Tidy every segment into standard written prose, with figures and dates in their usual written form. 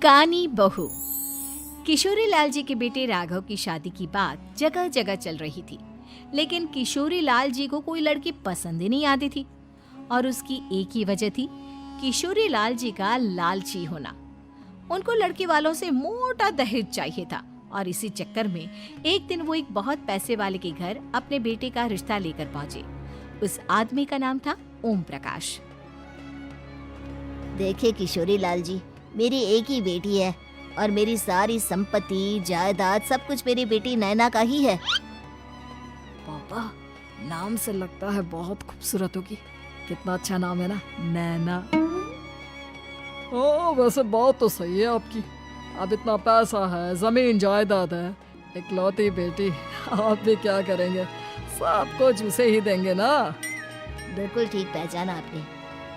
कानी बहू। किशोरी लाल जी के बेटे राघव की शादी की बात जगह जगह चल रही थी, लेकिन किशोरी लाल जी को कोई लड़की पसंद ही नहीं आती थी। और उसकी एक ही वजह थी, किशोरी लाल जी का लालची होना। उनको लड़की वालों से मोटा दहेज चाहिए था और इसी चक्कर में एक दिन वो एक बहुत पैसे वाले के घर अपने बेटे का रिश्ता लेकर पहुंचे। उस आदमी का नाम था ओम प्रकाश। देखिए किशोरी लाल जी, मेरी एक ही बेटी है और मेरी सारी संपत्ति जायदाद सब कुछ मेरी बेटी नैना का ही है। पापा, नाम से लगता है बहुत खूबसूरत होगी। कितना अच्छा नाम है ना, नैना। ओ, वैसे बात तो सही है आपकी। अब इतना पैसा है, जमीन जायदाद है, इकलौती बेटी, आप भी क्या करेंगे? सब कुछ उसे ही देंगे ना। बिल्कुल ठीक पहचाना आपने।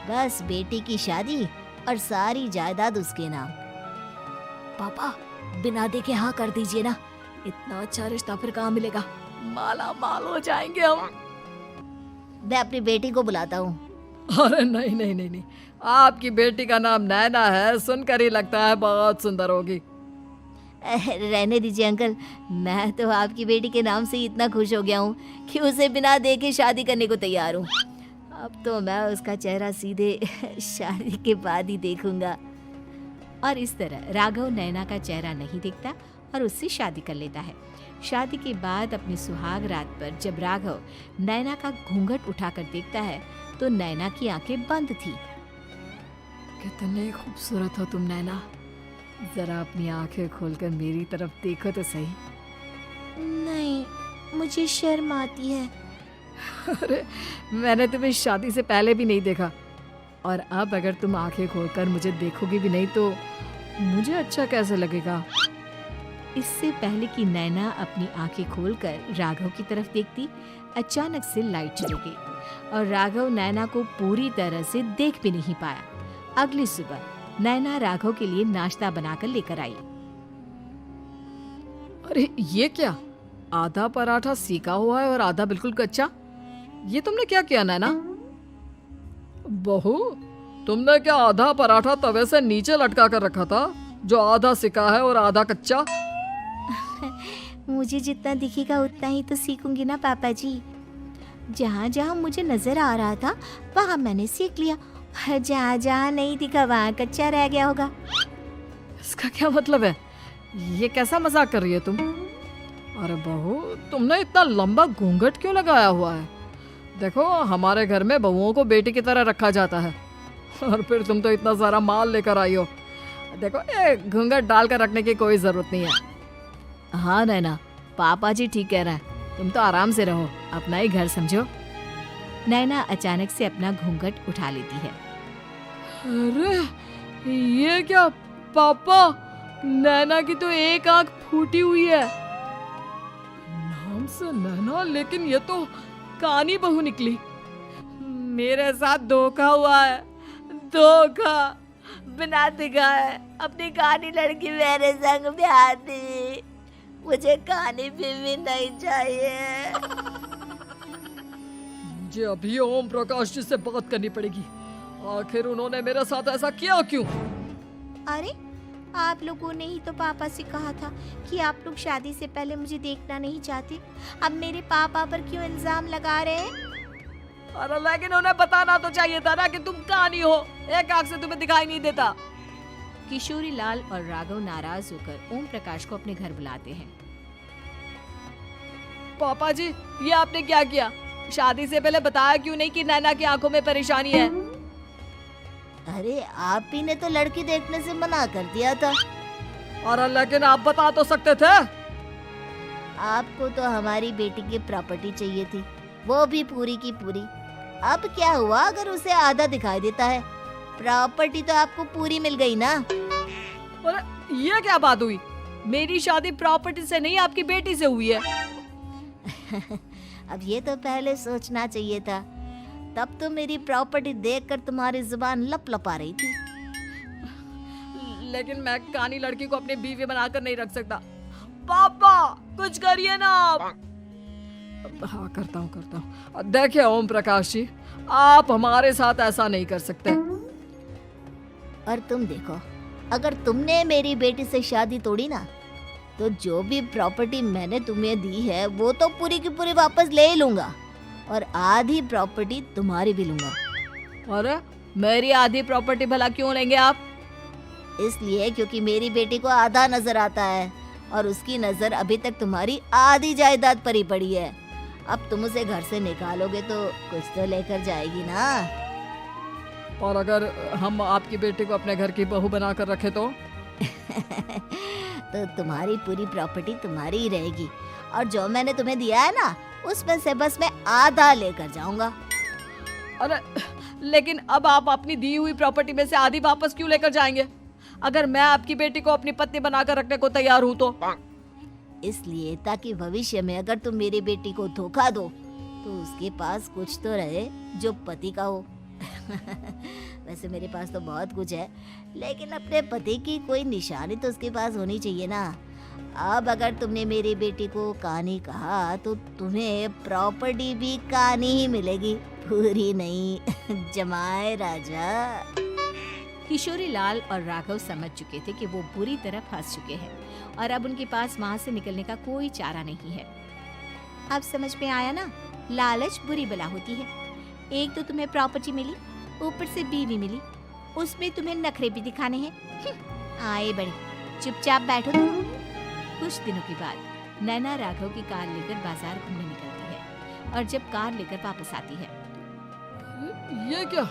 बस बेटी की शादी और सारी जायदाद उसके नाम। पापा, बिना देखे हाँ कर दीजिए ना। इतना अच्छा रिश्ता फिर कहाँ मिलेगा? माला माल हो जाएंगे हम। मैं अपनी बेटी को बुलाता हूँ। अरे नहीं नहीं नहीं नहीं, आपकी बेटी का नाम नैना है, सुनकर ही लगता है बहुत सुंदर होगी। रहने दीजिए अंकल, मैं तो आपकी बेटी के नाम से ही इतना खुश हो गया हूँ कि उसे बिना देखे शादी करने को तैयार हूँ। अब तो मैं उसका चेहरा सीधे शादी के बाद ही देखूंगा। और इस तरह राघव नैना का चेहरा नहीं देखता और उससे शादी कर लेता है। शादी के बाद अपनी सुहाग रात पर जब राघव नैना का घूंघट उठाकर देखता है तो नैना की आंखें बंद थी। कितनी खूबसूरत हो तुम नैना, जरा अपनी आंखें खोलकर मेरी तरफ देखो तो सही। नहीं, मुझे शर्म आती है। अरे, मैंने तुम्हें शादी से पहले भी नहीं देखा, और अब अगर तुम आंखें खोलकर मुझे देखोगी भी नहीं तो मुझे अच्छा कैसे लगेगा? इससे पहले कि नैना अपनी आंखें खोलकर राघव की तरफ देखती, अचानक से लाइट चली गई और राघव नैना को पूरी तरह से देख भी नहीं पाया। अगली सुबह नैना राघव के लिए नाश्ता बनाकर लेकर आई। अरे ये क्या, आधा पराठा सीका हुआ है और आधा बिल्कुल कच्चा। ये तुमने क्या किया नैना? बहू, तुमने क्या आधा पराठा तवे से नीचे लटका कर रखा था, जो आधा सिका है और आधा कच्चा? मुझे जितना दिखेगा उतना ही तो सीखूंगी ना पापा जी। जहाँ जहाँ मुझे नजर आ रहा था वहाँ मैंने सीख लिया, जहाँ जहाँ नहीं दिखा वहाँ कच्चा रह गया होगा। इसका क्या मतलब है? ये कैसा मजाक कर रही है तुम? अरे बहू, तुमने इतना लंबा घूंघट क्यों लगाया हुआ है? देखो, हमारे घर में बहुओं को बेटी की तरह रखा जाता है, और फिर तुम तो इतना सारा माल लेकर आई हो। देखो, ये घूंघट डालकर रखने की कोई जरूरत नहीं है। हाँ नैना, पापा जी ठीक कह रहे हैं, तुम तो आराम से रहो, अपना ही घर समझो। नैना अचानक से अपना घूंघट उठा लेती है। अरे ये क्या पापा, नैना की तो एक आंख फूटी हुई है। नाम से नैना, लेकिन ये तो कानी बहू निकली। मेरे साथ धोखा हुआ है, धोखा। बिना दिखाए अपनी कानी लड़की मेरे संग ब्याह दी। मुझे कानी भी नहीं चाहिए। मुझे अभी ओम प्रकाश जी से बात करनी पड़ेगी। आखिर उन्होंने मेरे साथ ऐसा किया क्यों? अरे, आप लोगों ने ही तो पापा से कहा था कि आप लोग शादी से पहले मुझे देखना नहीं चाहते। अब मेरे पापा पर क्यों इल्जाम लगा रहे हैं? अरे लेकिन उन्हें बताना तो चाहिए था ना कि तुम कानी हो, एक आंख से तुम्हें दिखाई नहीं देता। किशोरी लाल और राघव नाराज होकर ओम प्रकाश को अपने घर बुलाते हैं। पापा जी, ये आपने क्या किया? शादी से पहले बताया क्यों नहीं कि नैना की आंखों में परेशानी है? अरे, आप ही ने तो लड़की देखने से मना कर दिया था। और लेकिन आप बता तो सकते थे। आपको तो हमारी बेटी की प्रॉपर्टी चाहिए थी, वो भी पूरी की पूरी। अब क्या हुआ अगर उसे आधा दिखाई देता है? प्रॉपर्टी तो आपको पूरी मिल गई ना। अरे ये क्या बात हुई? मेरी शादी प्रॉपर्टी से नहीं, आपकी बेटी से हुई है। अब ये तो पहले सोचना चाहिए था, तब तो मेरी प्रॉपर्टी देखकर तुम्हारी जुबान लप लपा रही थी। लेकिन मैं कानी लड़की को अपनी बीवी बनाकर नहीं रख सकता। पापा, कुछ करिए ना आप। हाँ, करता हूँ। देखिए ओम प्रकाश जी, आप हमारे साथ ऐसा नहीं कर सकते। और तुम देखो, अगर तुमने मेरी बेटी से शादी तोड़ी ना, तो जो भी प्रॉपर्टी मैंने तुम्हें दी है वो तो पूरी की पूरी वापस ले ही लूंगा, और आधी प्रॉपर्टी तुम्हारी भी लूंगा। अरे मेरी आधी प्रॉपर्टी भला क्यों लेंगे आप? इसलिए क्योंकि मेरी बेटी को आधा नजर आता है और उसकी नजर अभी तक तुम्हारी आधी जायदाद पर ही पड़ी है। अब तुम उसे घर से निकालोगे तो कुछ तो लेकर जाएगी ना। और अगर हम आपकी बेटी को अपने घर की बहू बना कर रखे तो? तो तुम्हारी पूरी प्रॉपर्टी तुम्हारी ही रहेगी, और जो मैंने तुम्हें दिया है ना, उसमें से बस मैं आधा लेकर जाऊंगा। अरे लेकिन अब आप अपनी दी हुई प्रॉपर्टी में से आधी वापस क्यों लेकर जाएंगे? अगर मैं आपकी बेटी को अपनी पत्नी बनाकर रखने को तैयार हूँ तो? इसलिए ताकि भविष्य में अगर तुम मेरी बेटी को धोखा दो तो उसके पास कुछ तो रहे जो पति का हो। वैसे मेरे पास तो बहुत कुछ है, लेकिन अपने पति की कोई निशानी तो उसके पास होनी चाहिए ना। अब अगर तुमने मेरी बेटी को कानी कहा तो तुम्हें प्रॉपर्टी भी कानी ही मिलेगी, पूरी नहीं। जमाए राजा। किशोरी लाल और राघव समझ चुके थे कि वो बुरी तरह फंस चुके हैं और अब उनके पास वहां से निकलने का कोई चारा नहीं है। अब समझ में आया ना, लालच बुरी बला होती है। एक तो तुम्हें प्रॉपर्टी मिली, ऊपर से बीवी मिली, उसमें तुम्हें नखरे भी दिखाने हैं। आए बड़े, चुपचाप बैठो तुम। कुछ दिनों के बाद नैना राघव की कार लेकर बाजार घूमने निकलती है और जब कार लेकर वापस आती है, ये क्या?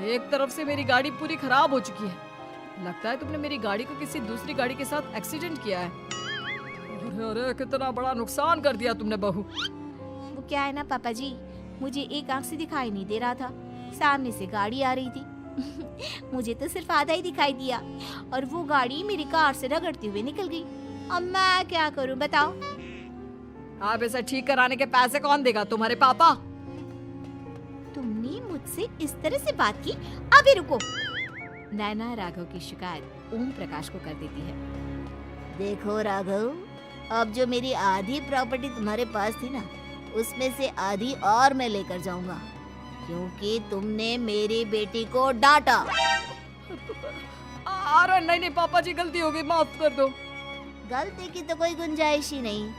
एक तरफ से मेरी गाड़ी पूरी खराब हो चुकी है। लगता है तुमने मेरी गाड़ी को किसी दूसरी गाड़ी के साथ एक्सीडेंट किया है। अरे अरे कितना बड़ा नुकसान कर दिया तुमने बहू। वो क्या है ना पापा जी, मुझे एक आंख से दिखाई नहीं दे रहा था, सामने से गाड़ी आ रही थी। मुझे तो सिर्फ आधा ही दिखाई दिया और वो गाड़ी मेरी कार से रगड़ती हुई निकल गई। अब मैं क्या करूं बताओ? आप इसे ठीक कराने के पैसे कौन देगा? तुम्हारे पापा? तुमने मुझसे इस तरह से बात की? अभी रुको। नैना राघव की शिकायत ओम प्रकाश को कर देती है। देखो राघव, अब जो मेरी आधी प्रॉपर्टी तुम्हारे पास थी ना, उसमें से आधी और मैं लेकर जाऊंगा, क्योंकि तुमने मेरी बेटी को डांटा। अरे नहीं नहीं पापा जी, गलती हो गई, माफ कर दो। गलती की तो कोई गुंजाइश ही नहीं।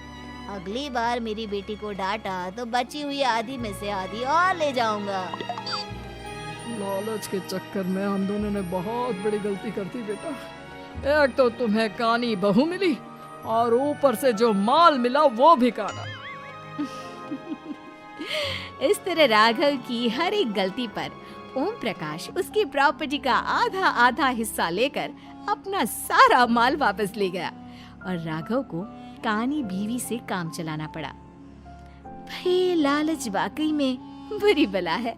अगली बार मेरी बेटी को डांटा तो बची हुई आधी में से आधी और ले जाऊंगा। लालच के चक्कर में हम दोनों ने बहुत बड़ी गलती कर दी बेटा। एक तो तुम्हें कानी बहू मिली और ऊपर से जो माल मिला वो भी काना। इस तरह राघव की हर एक गलती पर ओम प्रकाश उसकी प्रॉपर्टी का आधा आधा हिस्सा लेकर अपना सारा माल वापस ले गया और राघव को कानी बीवी से काम चलाना पड़ा। भाई लालच वाकई में बुरी बला है।